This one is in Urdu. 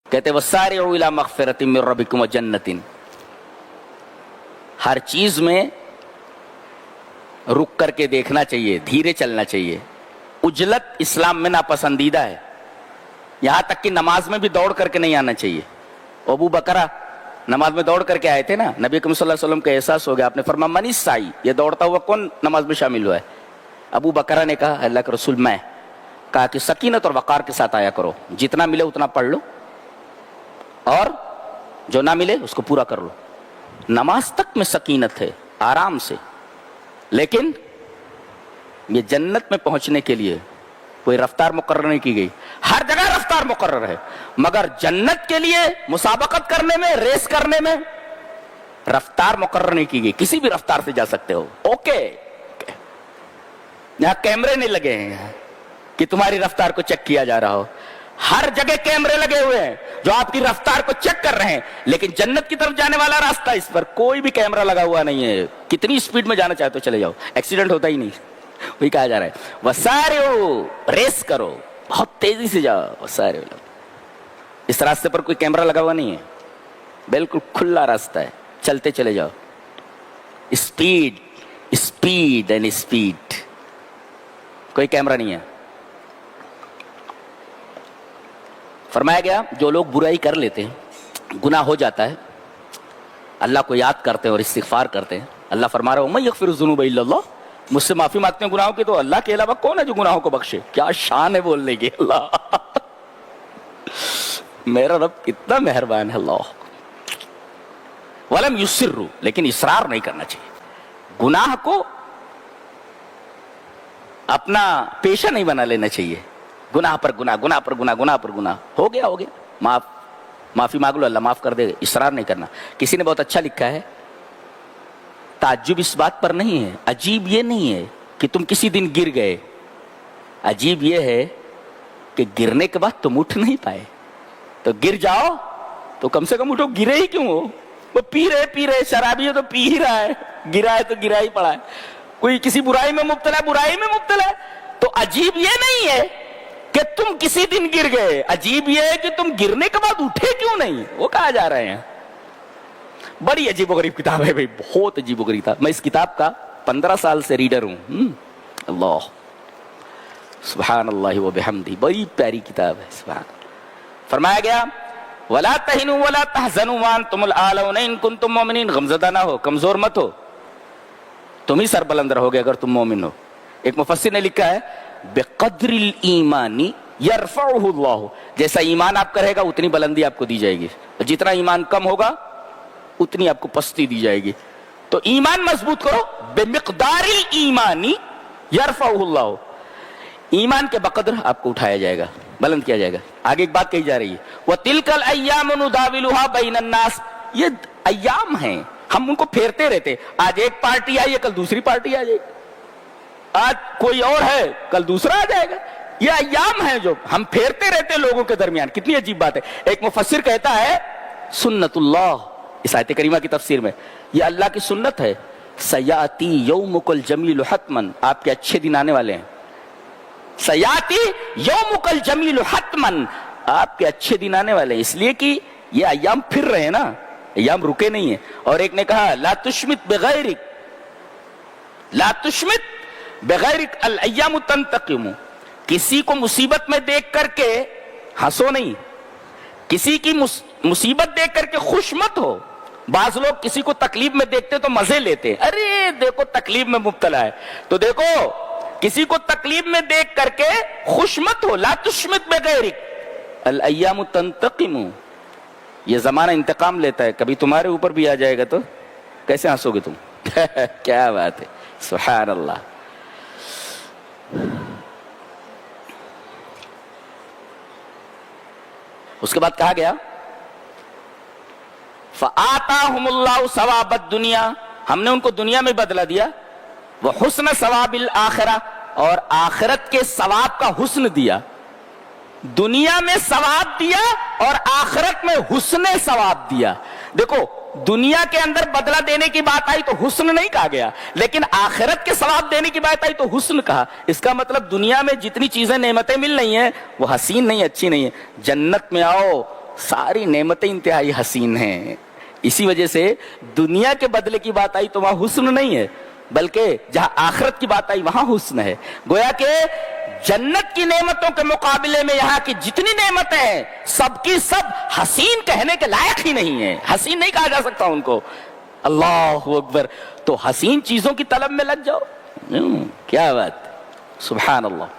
کہتے وسارعوا الی مغفرۃ من ربکم وجنۃ، ہر چیز میں رک کر کے دیکھنا چاہیے، دھیرے چلنا چاہیے. عجلت اسلام میں ناپسندیدہ ہے، یہاں تک کہ نماز میں بھی دوڑ کر کے نہیں آنا چاہیے. ابو بکرہ نماز میں دوڑ کر کے آئے تھے نا، نبی کریم صلی اللہ علیہ وسلم کا احساس ہو گیا، آپ نے فرمایا من السائی، یہ دوڑتا ہوا کون نماز میں شامل ہوا ہے؟ ابو بکرہ نے کہا اللہ کے رسول میں. کہا کہ سکینت اور وقار کے ساتھ آیا کرو، جتنا ملے اتنا پڑھ لو اور جو نہ ملے اس کو پورا کر لو. نماز تک میں سکینت ہے، آرام سے، لیکن یہ جنت میں پہنچنے کے لیے کوئی رفتار مقرر نہیں کی گئی. ہر جگہ رفتار مقرر ہے، مگر جنت کے لیے مسابقت کرنے میں، ریس کرنے میں رفتار مقرر نہیں کی گئی. کسی بھی رفتار سے جا سکتے ہو. اوکے، یہاں کیمرے نہیں لگے ہیں کہ تمہاری رفتار کو چیک کیا جا رہا ہو. ہر جگہ کیمرے لگے ہوئے ہیں جو آپ کی رفتار کو چیک کر رہے ہیں، لیکن جنت کی طرف جانے والا راستہ، اس پر کوئی بھی کیمرہ لگا ہوا نہیں ہے. کتنی سپیڈ میں جانا چاہے تو چلے جاؤ، ایکسیڈنٹ ہوتا ہی نہیں. وہی کہا جا رہا ہے وسارعوا، ریس کرو، بہت تیزی سے جاؤ. وسارعوا، اس راستے پر کوئی کیمرہ لگا ہوا نہیں ہے، بالکل کھلا راستہ ہے، چلتے چلے جاؤ. اسپیڈ اسپیڈ اینڈ اسپیڈ، کوئی کیمرہ نہیں ہے. فرمایا گیا جو لوگ برائی کر لیتے ہیں، گناہ ہو جاتا ہے، اللہ کو یاد کرتے ہیں اور استغفار کرتے ہیں، اللہ فرما رہا ہے وَمَن یغفر الذُّنُوبَ إِلَّا اللَّهُ، مجھ سے معافی مانگتے ہیں گناہوں کی تو اللہ کے علاوہ کون ہے جو گناہوں کو بخشے. کیا شان ہے بولنے کی. اللہ میرا رب کتنا مہربان ہے. اللہ وَلَمْ يُصِرُّوا، لیکن اصرار نہیں کرنا چاہیے. گناہ کو اپنا پیشہ نہیں بنا لینا چاہیے. گناہ پر گناہ، گناہ پر گناہ، گناہ پر گناہ. ہو گیا ہو گیا، معافی مانگ لو، اللہ معاف کر دے گا. اصرار نہیں کرنا. کسی نے بہت اچھا لکھا ہے، تعجب اس بات پر نہیں ہے، عجیب یہ نہیں ہے کہ تم کسی دن گر گئے، عجیب یہ ہے کہ گرنے کے بعد تم اٹھ نہیں پائے. تو گر جاؤ تو کم سے کم اٹھو، گرے ہی کیوں ہو؟ وہ پی رہے شرابی ہے تو پی ہی رہا ہے، گرا ہے تو گرا ہی پڑا ہے. کوئی کسی برائی میں مبتلا ہے، برائی میں مبتلا ہے. تو عجیب یہ نہیں ہے کہ تم کسی دن گر گئے، عجیب یہ ہے کہ تم گرنے کے بعد اٹھے کیوں نہیں. وہ کہا جا رہے ہیں. بڑی عجیب و غریب کتاب ہے بھائی، بہت عجیب و غریب کتاب. میں اس کتاب کا 15 سال سے ریڈر ہوں. اللہ سبحان اللہ و بحمدہ، بڑی پیاری کتاب ہے. سبحان. فرمایا گیا وَلَا تَهِنُوا وَلَا تَحْزَنُوا وَأَنْتُمُ الْأَعْلَوْنَ إِن كُنتُم مُؤْمِنِينَ. غمزدہ نہ ہو، کمزور مت ہو، تم ہی سربلند رہو گے اگر تم مومن ہو. ایک مفسر نے لکھا ہے بقدر الایمان یرفعہ اللہ، جیسا ایمان آپ کا رہے گا اتنی بلندی آپ کو دی جائے گی، جتنا ایمان کم ہوگا اتنی آپ کو پستی دی جائے گی. تو ایمان مضبوط کرو. بمقدار الایمان یرفعہ اللہ، ایمان کے بقدر آپ کو اٹھایا جائے گا، بلند کیا جائے گا. آگے ایک بات کہی جا رہی ہے وَتِلْكَ الْأَيَّامُ نُدَاوِلُهَا بَيْنَ النَّاسِ، یہ ایام ہیں، ہم ان کو پھیرتے رہتے. آج ایک پارٹی آئی ہے، کل دوسری پارٹی آ جائے گی، آج کوئی اور ہے کل دوسرا آ جائے گا. یہ ایام ہیں جو ہم پھیرتے رہتے لوگوں کے درمیان. کتنی عجیب بات ہے. ایک مفسر کہتا ہے سنت اللہ، اس آیت کریمہ کی تفسیر میں، یہ اللہ کی سنت ہے. سیاتی یومک الجمیل حتمن، آپ کے اچھے دن آنے والے ہیں. سیاتی یومک الجمیل حتمن، آپ کے اچھے دن آنے والے ہیں، اس لیے کہ یہ ایام پھر رہے ہیں نا، ایام رکے نہیں ہیں. اور ایک نے کہا لا تشمت بغیرک، لا تشمت بغیرک الایام تنتقم، کسی کو مصیبت میں دیکھ کر کے ہنسو نہیں، کسی کی مصیبت دیکھ کر کے خوش مت ہو. بعض لوگ کسی کو تکلیف میں دیکھتے تو مزے لیتے، ارے دیکھو تکلیف میں مبتلا ہے، تو دیکھو کسی کو تکلیف میں دیکھ کر کے خوش مت ہو. لا تشمت بغیرک الایام تنتقم، یہ زمانہ انتقام لیتا ہے، کبھی تمہارے اوپر بھی آ جائے گا تو کیسے ہنسو گے تم. کیا بات ہے، سبحان اللہ. اس کے بعد کہا گیا فآتاہم اللہ ثواب الدنیا، ہم نے ان کو دنیا میں بدلہ دیا، وحسن ثواب الآخرہ، اور آخرت کے ثواب کا حسن دیا. دنیا میں ثواب دیا اور آخرت میں حسن ثواب دیا. دیکھو دنیا کے اندر بدلہ دینے کی بات آئی تو حسن نہیں کہا گیا، لیکن آخرت کے ثواب دینے کی بات آئی تو حسن کہا. اس کا مطلب دنیا میں جتنی چیزیں نعمتیں مل رہی ہیں وہ حسین نہیں، اچھی نہیں ہے. جنت میں آؤ، ساری نعمتیں انتہائی حسین ہیں. اسی وجہ سے دنیا کے بدلے کی بات آئی تو وہاں حسن نہیں ہے، بلکہ جہاں آخرت کی بات آئی وہاں حسن ہے. گویا کہ جنت کی نعمتوں کے مقابلے میں یہاں کی جتنی نعمتیں ہیں سب کی سب حسین کہنے کے لائق ہی نہیں ہیں، حسین نہیں کہا جا سکتا ان کو. اللہ اکبر. تو حسین چیزوں کی طلب میں لگ جاؤ. کیا بات، سبحان اللہ.